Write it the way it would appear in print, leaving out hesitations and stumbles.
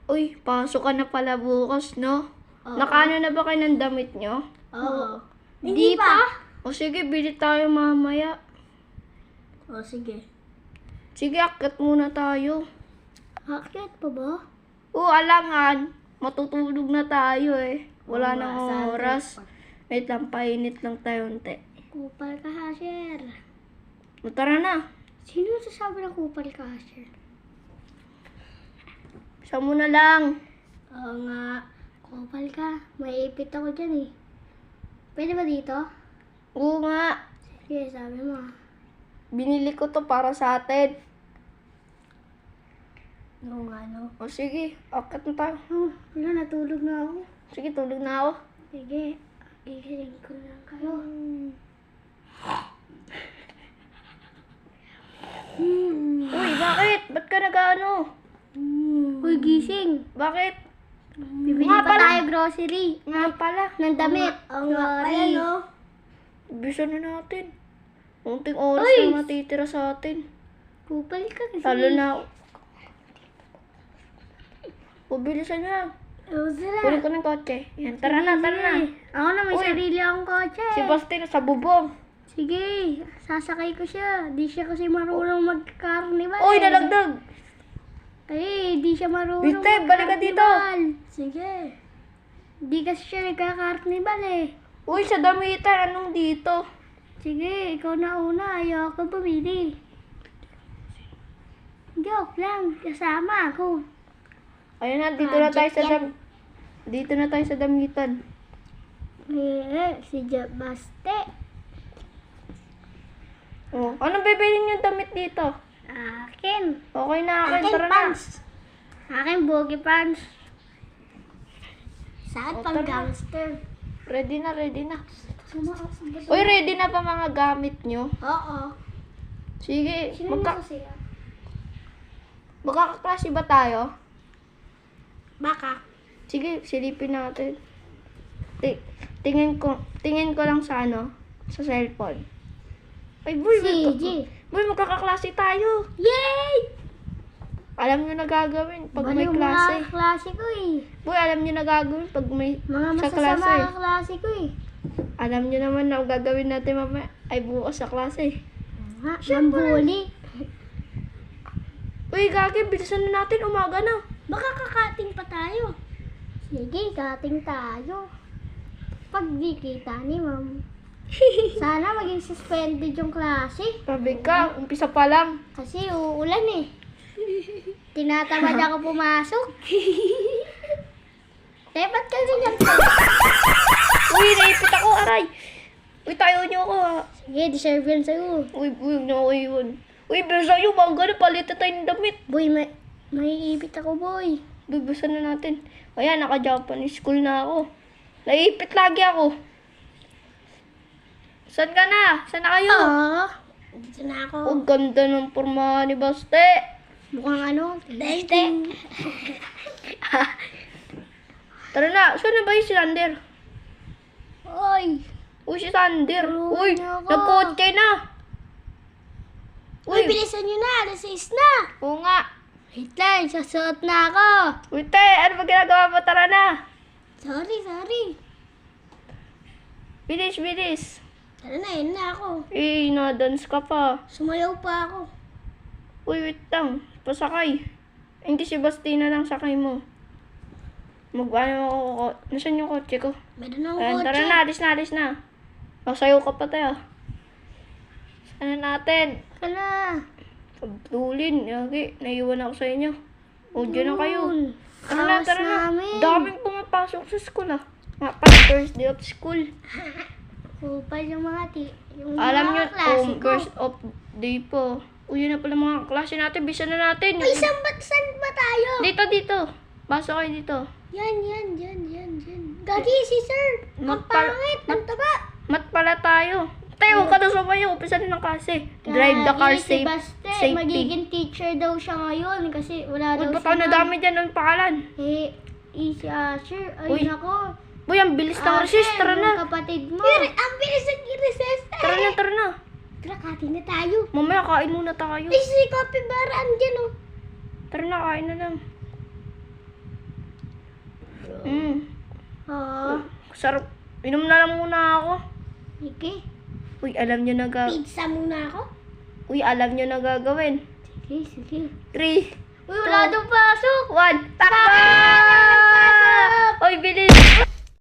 Uy, pasok ka na pala bukas, no? Oo. Nakaano na ba kayo ng damit nyo? Oo. Hindi pa? O sige, bili tayo mamaya. O, sige. Sige, akit muna tayo. Akit pa ba? Oo, alangan. Matutulog na tayo eh. Wala Oo nga, nang Sunday oras. pa. Wait lang, painit lang tayo unti. Kupal ka, Hasher. O, tara na. Sino sasabi ng kupal ka, Hasher? Siya muna lang. Oo nga. Kupal ka. May ipit ako dyan eh. Pwede ba dito? Oo nga. Sige, sabi mo. Binili ko to para sa atin. Oo nga, no? O sige, akit na tayo. Oh, wala, natulog na ako. Sige, tulog na ako. Sige, ihiling ko lang kayo. Uy, bakit? Ba't ka nag-ano? Uy, gising. Bakit? Bibili Nga pa pala. tayo grocery. Nga pala. Ng damit. Oo nga pala, no? Bisa na natin. Unting oras Uy! na matitira sa atin. Kupal ka kasi. Talo na ako. Pabilisan na. Oo, sila. Kunin ko ng kotse. Yan, tara na, tara na. Ako na, may Uy. sarili akong kotse. Si Basti sa bubong. Sige, sasakay ko siya. Di siya kasi marunong mag-carnival. Uy, nalagdag. Ay, di siya marunong Biste, balik ka dito. mag-carnival. Sige. Di kasi siya nagka-carnival eh. Uy, sa damitan, anong dito? Sige, ikaw na una. Ayoko bumili. Joke lang. Kasama ako. Ayun na, dito na tayo sa dito na tayo sa damitan. Si Baste. Oh, anong bibilin yung damit dito? Akin. Okay na akin, Akin tara pants. Akin boogie pants. Oh, Saan tara. gangster? Ready na, ready na. Sumakas. Uy, ready na pa mga gamit nyo? Oo. Sige, Sino na kasi yan? magkakaklase ba tayo? Baka. Sige, silipin natin. Tingin ko lang sa ano, sa cellphone. Ay, boy, CG. boy, magkakaklase tayo. Yay! Alam nyo na gagawin pag may Baliw klase. mga klase ko eh. Boy, alam nyo na gagawin pag may Mga sa masasama klase. ang klase ko eh. Alam nyo naman na gagawin natin mamaya ay bukas sa klase. Ha? Nambuli. Uy, gagi, bilisan na natin, umaga na. Baka kakating pa tayo. Sige, kating tayo. Pag di kita ni ma'am. Sana maging suspended yung klase. Sabi ka, umpisa pa lang. Kasi uulan eh. Tinatamad ako pumasok. Ba't kasi yan? Uy, naipit ako, aray. Uy, tayo nyo ako ha. Sige, deserve yan sa'yo. Uy, na ako yun. Uy, pero sa'yo, bangga na, palitan tayo ng damit. Boy, may ipit ako, boy. Bibusan na natin. Ayan, naka-Japanese school na ako. Naipit lagi ako. Saan ka na? Saan na kayo? Dito na ako. Ang ganda ng porma ni Baste. Mukhang ano? Beste. Tara na, saan na ba yung si Sander? Oy. Uy, si Sander. Tulungan Uy, niyo ako. nagkotse na. Uy, bilisan nyo na. Alas 6 na. Oo nga. Wait lang, sasuot na ako. Uy, te, ano ba ginagawa mo? Tara na. Sorry. Bilis, bilis. Tara na, yun na ako. Eh, na-dance ka pa. Sumayaw pa ako. Uy, wait lang. Pasakay. Hindi si Bastina lang sakay mo. Mag-ano ako. Nasaan yung kotse ko? Meron akong Ayan, kotse. tara na, alis na. Masayaw ka pa tayo. Sana natin. Hala. Pagtulin, yagi. Naiwan ako sa inyo. O, dyan na kayo. Yun. Tara na, Awas tara na. namin. Daming pumapasok sa school ah. Nga pa, first day of school. Kupal yung mga yung Alam nyo, mga klase ko. first of day po. Uy, yun na pala mga klase natin. Bisa na natin. Ay, saan ba tayo? Dito. Pasok kayo dito. Yan. Gagi si sir. Ang pangit, ang taba. Mat pala tayo. Tayo, huwag ka na sumayo. Umpisa na ng klase. Drive the car Gagi, si safe, Baste, safety. magiging teacher daw siya ngayon kasi wala Uy, daw ba't ako nadami dyan ng pangalan? Si Asher, Uy. ayun ako. Uy, ang bilis ng recess. Tara yung na. kapatid mo. Ang bilis ng recess. Tara na. Tara, katin na tayo. Mamaya, kain muna tayo. Ay, si Kapibara andyan oh. Tara na, kain na lang. Sarap. Inom na lang muna ako. Sige. Uy, alam nyo na Pizza muna ako. Uy, alam nyo na gagawin. Sige, sige. 3, Uy, wala daw pasok. 1, takbo! Uy, bilis!